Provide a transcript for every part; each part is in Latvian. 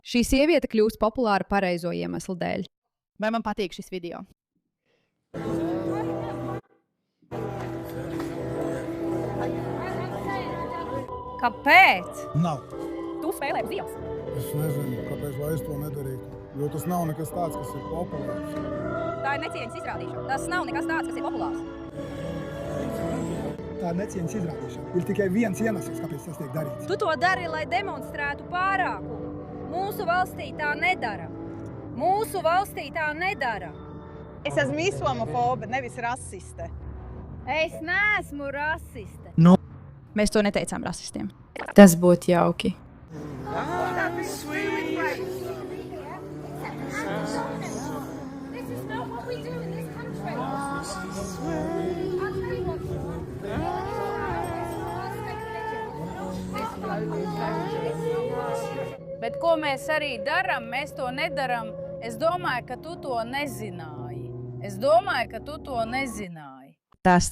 Šī sieviete kļūst populāra pareizo iemeslu dēļ. Vai man patīk šis video? Kāpēc? Nav. Tu spēlē uz ielas. Es nezinu, kāpēc lai es to nedarītu. Jo tas nav nekas tāds, kas ir populārs. Tā ir necieņas izrādīšana. Tas nav nekas tāds, kas ir populārs. Tā ir necieņas izrādīšana. Ir tikai viens iemesls, kāpēc tas tiek darīts. Tu to dari, lai demonstrētu pārākumu. Mūsu valstī tā nedara. Mūsu valstī tā nedara. Es esmu islamofobe, nevis rasiste. Es neesmu rasiste. Mēs to neteicām rasistiem. Tas būtu jauki. Bet ko mēs arī darām, mēs to nedaram. Es domāju, ka tu to nezināji. Tas.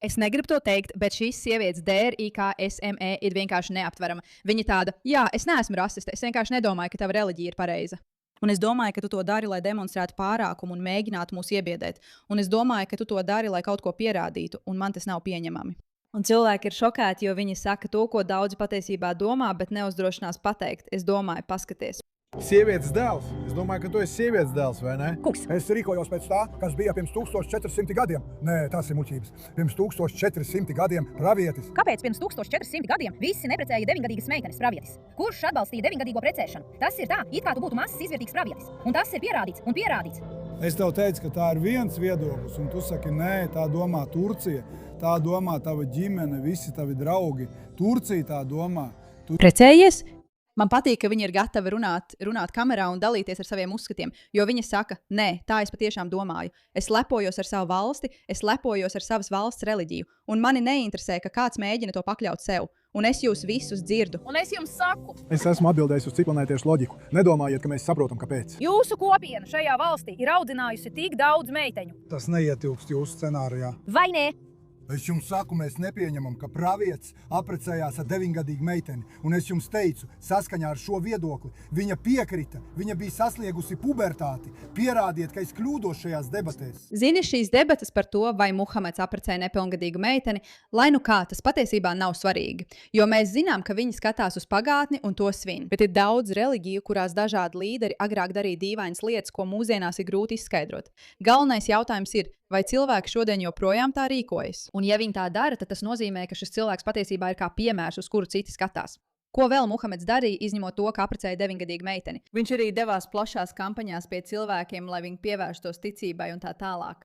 Es negribu to teikt, bet šīs sievietes DRIKSME ir vienkārši neaptverama. Viņa tāda, jā, es neesmu rasiste, es vienkārši nedomāju, ka tava reliģija ir pareiza. Un es domāju, ka tu to dari, lai demonstrētu pārākumu un mēģinātu mūs iebiedēt. Un es domāju, ka tu to dari, lai kaut ko pierādītu, un man tas nav pieņemami. Un cilvēki ir šokēti, jo viņi saka to, ko daudzi patiesībā domā, bet neuzdrošinās pateikt. Es domāju, paskaties. Sievietes dēls. Es domāju, ka tu esi sievietes dēls, vai ne? Kungs. Es rīkojos pēc tā, kas bija pirms 1400 gadiem. Nē, tas ir muļķības. Pirms 1400 gadiem pravietis. Kāpēc pirms 1400 gadiem visi neprecēja 9-gadīgas meitenes pravietis? Kurš atbalstīja 9-gadīgo precēšanu? Tas ir tā, it kā tu būtu mazs izvērtīgs pravietis. Un tas ir pierādīts un pierādīts. Es tev teicu, ka tā ir viens viedoklis, un tu saki, nē, tā domā Turcija, tā domā tava ģimene, visi tavi draugi. Turcija tā domā. Precējies? Man patīk, ka viņi ir gatavi runāt kamerā un dalīties ar saviem uzskatiem, jo viņi saka, nē, tā es patiešām domāju. Es lepojos ar savu valsti, es lepojos ar savas valsts reliģiju, un mani neinteresē, ka kāds mēģina to pakļaut sev. Un es jūs visus dzirdu. Un es jums saku, Es esmu atbildējis uz ciplanētiešu loģiku. Nedomājiet, ka mēs saprotam, kāpēc. jūsu kopiena šajā valstī ir audzinājusi tik daudz meiteņu. Tas neietilpst jūsu scenārijā. Vai ne? Es jums saku, mēs nepieņemam, ka pravietis apprecējās ar 9-gadīgu meiteni. Un es jums teicu, saskaņā ar šo viedokli, viņa piekrita, viņa bija sasniegusi pubertāti. Pierādiet, ka es kļūdos šajās debatēs. Zini, šīs debatas par to, vai Muhameds apprecēja nepilngadīgu meiteni, lai nu kā, tas patiesībā nav svarīgi. Jo mēs zinām, ka viņi skatās uz pagātni un to svin. Bet ir daudz reliģiju, kurās dažādi līderi agrāk darīja dīvainas lietas, ko mūsdienās ir grūti izskaidrot. Galvenais jautājums ir, vai cilvēki šodien joprojām tā rīkojas? Un ja viņi tā dara, tad tas nozīmē, ka šis cilvēks patiesībā ir kā piemērs, uz kuru citi skatās. Ko vēl Muhameds darīja, izņemot to, ka apprecēja 9-gadīgu meiteni? Viņš arī devās plašās kampaņās pie cilvēkiem, lai viņi pievērstos ticībai un tā tālāk.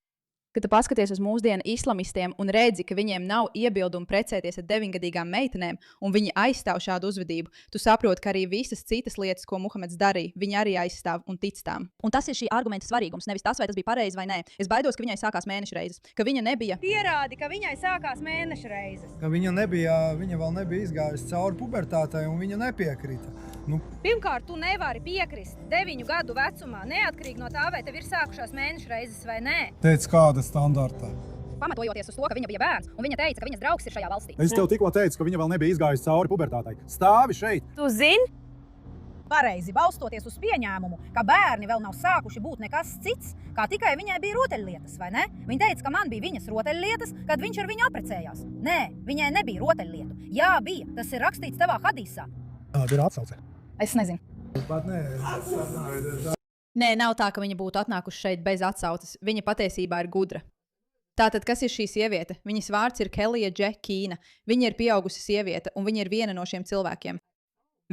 Kad tu paskaties uz mūsdienu islamistiem un redzi, ka viņiem nav iebildumu precēties ar 9-gadīgām meitenēm, un viņi aizstāv šādu uzvedību, tu saproti, ka arī visas citas lietas, ko Muhameds darīja, viņi arī aizstāv un tic tām. Un tas ir šī argumenta svarīgums, nevis tas, vai tas bija pareizi vai nē. Es baidos, ka viņai sākās mēneša reizes, ka viņa nebija. Pierādi, ka viņai sākās mēneša reizes. Ka viņa vēl nebija izgājusi cauri pubertātei un viņa nepiekrita. Pirmkārt, tu nevari piekrist 9 gadu vecumā, neatkarīgi no tā, vai tev ir sākušās mēneša reizes vai nē. Teic, kāda standarta? Pamatojoties uz to, ka viņa bija bērns, un viņa teica, ka viņas draugs ir šajā valstī. Es tev tikko teicu, ka viņa vēl nebija izgājusi cauri pubertātei. Stāvi šeit! Tu zini? Pareizi, balstoties uz pieņēmumu, ka bērni vēl nav sākuši būt nekas cits, kā tikai viņai bija rotaļlietas, vai ne? Viņa teica, ka man bija viņas rotaļlietas, kad viņš ar viņu apprecējās. Nē, viņai nebija rotaļlietu. Jā, bija. Tas ir rakstīts tavā hadīsā. Tāda ir atsauce. Es nezinu. Pat nē. Nē, nav tā, ka viņa būtu atnākuši šeit bez atsauces. Viņa patiesībā ir gudra. Tātad, kas ir šī sieviete? Viņas vārds ir Kelija Džekīna. Viņa ir pieaugusi sieviete, un viņa ir viena no šiem cilvēkiem.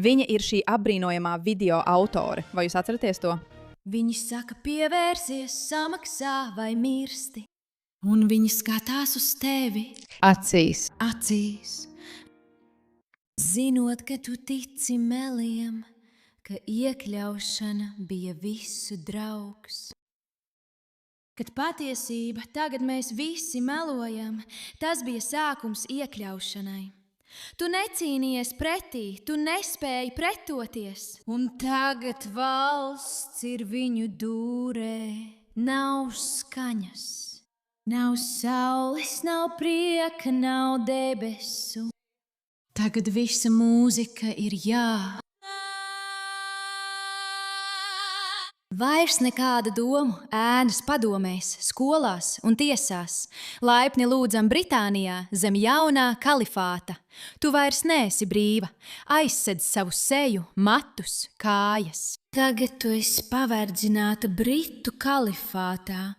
Viņa ir šī apbrīnojamā video autore. Vai jūs atceraties to? Viņi saka, pievērsies, samaksā vai mirsti. Un viņi skatās uz tevi Acīs. acīs. Zinot, ka tu tici meliem, ka iekļaušana bija visu draugs. Kad patiesība tagad mēs visi melojam, tas bija sākums iekļaušanai. Tu necīnījies pretī, tu nespēji pretoties. Un tagad valsts ir viņu dūrē. Nav skaņas, nav saules, nav prieka, nav debesu. Tagad visa mūzika ir jā. Vairs nekāda domu ēnas padomēs, skolās un tiesās. Laipni lūdzam Britānijā zem jaunā kalifāta. Tu vairs neesi brīva, aizsedz savu seju, matus, kājas. Tagad tu esi paverdzināta Britu kalifātā.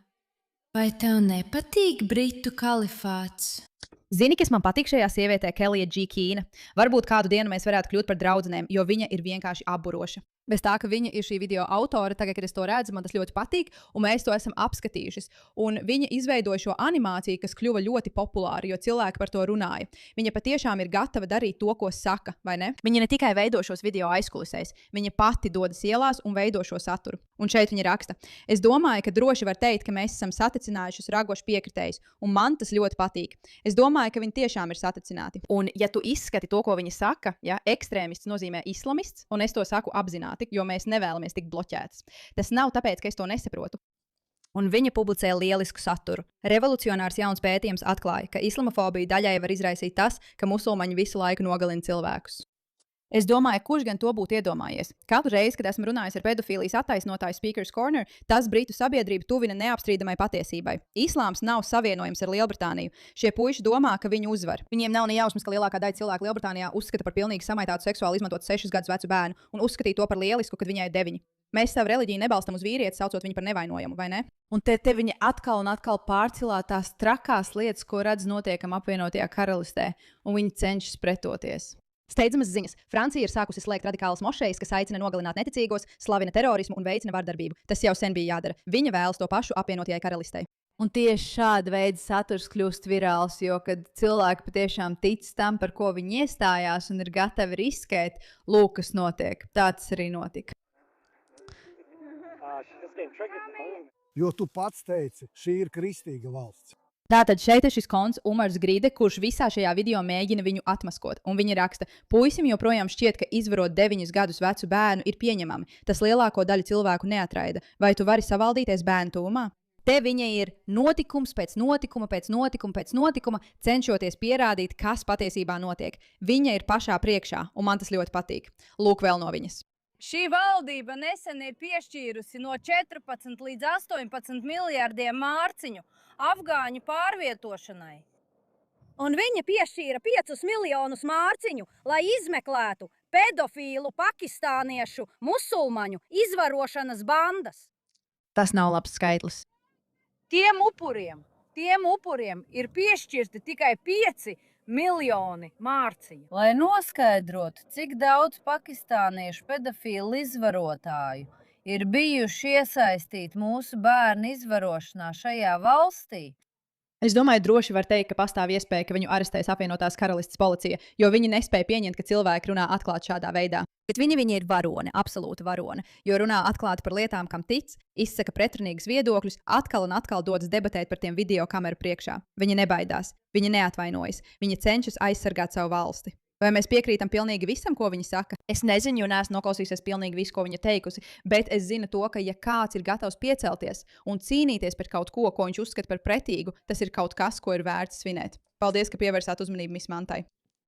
Vai tev nepatīk Britu kalifāts? Zini, kas man patīk šajā sievietē, Kelija G. Kīna? Varbūt kādu dienu mēs varētu kļūt par draudzenēm, jo viņa ir vienkārši apburoša. Bez tā, ka viņa ir šī video autore, tagad, kad es to redzu, man tas ļoti patīk, un mēs to esam apskatījušas. Un viņa izveidoja šo animāciju, kas kļuva ļoti populāra, jo cilvēki par to runāja. Viņa patiešām ir gatava darīt to, ko saka, vai ne? Viņa ne tikai veido šos video aizkulisēs, viņa pati dodas ielās un veido šo saturu. Un šeit viņa raksta: es domāju, ka droši var teikt, ka mēs esam saticinājušas ragošu piekritējus, un man tas ļoti patīk. Es domāju, ka viņi tiešām ir saticināti. Un ja tu izskati to, ko viņa saka, ja, ekstrēmists nozīmē islamists, un es to saku apzināti, jo mēs nevēlamies tikt bloķētas. Tas nav tāpēc, ka es to nesaprotu. Un viņa publicē lielisku saturu. Revolucionārs jauns pētījums atklāja, ka islamofobiju daļai var izraisīt tas, ka musulmaņi visu laiku nogalina cilvēkus. Es domāju, kurš gan to būtu iedomājies. Katru reizi, kad esmu runājis ar pedofīlijas attaisnotāju Speaker's Corner, tas Britu sabiedrību tuvina neapstrīdamai patiesībai. Islāms nav savienojams ar Lielbritāniju. Šie puiši domā, ka viņi uzvar. Viņiem nav ne jausmas, ka lielākā daļa cilvēku Lielbritānijā uzskata par pilnīgi samaitātu seksuāli izmantot 6 gadus vecu bērnu un uzskatīja to par lielisku, kad viņai ir 9. Mēs savu reliģiju nebalstam uz vīrieti, saucot viņu par nevainojamu, vai ne? Un te viņi atkal un atkal pārcilā tās trakās lietas, ko redz notiekam apvienotajā karalistē, un viņi cenšas pretoties. Steidzamas ziņas. Francija ir sākusi slēgt radikālas mošejas, kas aicina nogalināt neticīgos, slavina terorismu un veicina vardarbību. Tas jau sen bija jādara. Viņa vēlas to pašu apvienotajai karalistei. Un tieši šāda veida saturs kļūst virāls, jo kad cilvēki patiešām tic tam, par ko viņi iestājās un ir gatavi riskēt, lūk, kas notiek. Tā tas arī notika. Jo tu pats teici, šī ir kristīga valsts. Tātad šeit ir šis konts Umars Grīde, kurš visā šajā video mēģina viņu atmaskot. Un viņa raksta: puisim joprojām šķiet, ka izvarot 9 gadus vecu bērnu ir pieņemami. Tas lielāko daļu cilvēku neatraida. Vai tu vari savaldīties bērnu tūmā? Te viņa ir notikums pēc notikuma, pēc notikuma, pēc notikuma, cenšoties pierādīt, kas patiesībā notiek. Viņa ir pašā priekšā, un man tas ļoti patīk. Lūk, vēl no viņas. Šī valdība nesen ir piešķīrusi no 14 līdz 18 miljārdiem mārciņu afgāņu pārvietošanai. Un viņa piešķīra 5 miljonus mārciņu, lai izmeklētu pedofīlu pakistāniešu musulmaņu izvarošanas bandas. Tas nav labs skaitlis. Tiem upuriem ir piešķirti tikai 5 miljoni mārciņu. Lai noskaidrotu, cik daudz pakistāniešu pedofīlu izvarotāju ir bijuši iesaistīti mūsu bērnu izvarošanā šajā valstī. Es domāju, droši var teikt, ka pastāv iespēja, ka viņu arestēs apvienotās karalistes policija, jo viņi nespēja pieņemt, ka cilvēki runā atklāti šādā veidā. Bet viņa ir varone, absolūta varone, jo runā atklāti par lietām, kam tic, izsaka pretrunīgus viedokļus, atkal un atkal dodas debatēt par tiem video kameru priekšā. Viņa nebaidās, viņa neatvainojas, viņa cenšas aizsargāt savu valsti. Vai mēs piekrītam pilnīgi visam, ko viņa saka? Es nezinu, jo neesmu noklausījusies pilnīgi visu, ko viņa teikusi, bet es zinu to, ka ja kāds ir gatavs piecelties un cīnīties par kaut ko, ko viņš uzskata par pretīgu, tas ir kaut kas, ko ir vērts svinēt. Paldies, ka pievērsāt uzmanību Miss Mantai.